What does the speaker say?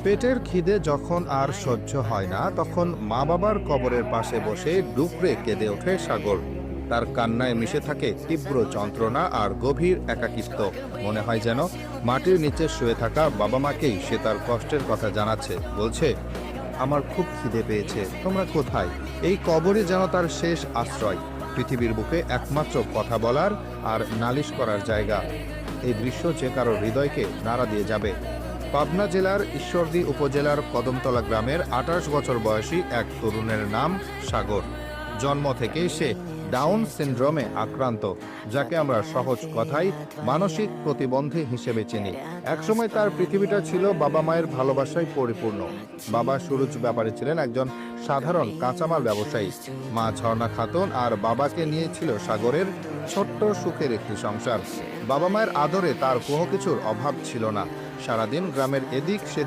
পেটের খিদে যখন আর সহ্য হয় না, তখন মা বাবার কবরের পাশে বসে ডুকরে কেঁদে ওঠে সাগর। তার কান্নায় মিশে থাকে তীব্র যন্ত্রণা আর গভীর একাকিত্ব। মনে হয় যেন মাটির নিচে শুয়ে থাকা বাবা মাকেই সে তার কষ্টের কথা জানাচ্ছে। বলছে, আমার খুব খিদে পেয়েছে, তোমরা কোথায়? এই কবরই যেন তার শেষ আশ্রয়, পৃথিবীর বুকে একমাত্র কথা বলার আর নালিশ করার জায়গা। এই দৃশ্য যে কারো হৃদয়কে নাড়া দিয়ে যাবে। পাবনা জেলার ঈশ্বরদী উপজেলার কদমতলা গ্রামের ২৮ বছর বয়সী এক তরুণের নাম সাগর। জন্ম থেকেই সে ডাউন সিনড্রোমে আক্রান্ত, যাকে আমরা সহজ কথায় মানসিক প্রতিবন্ধী হিসেবে চিনি। একসময় তার পৃথিবীটা ছিল বাবা মায়ের ভালোবাসায় পরিপূর্ণ। বাবা সুরজ ব্যাপারী ছিলেন একজন সাধারণ কাঁচামাল ব্যবসায়ী। মা ঝর্ণা খাতুন আর বাবাকে নিয়ে ছিল সাগরের ছোট্ট সুখের একটি সংসার। বাবা মায়ের আদরে তার কোনো কিছুর অভাব ছিল না। সারাদিন গ্রামের এদিক সেদিক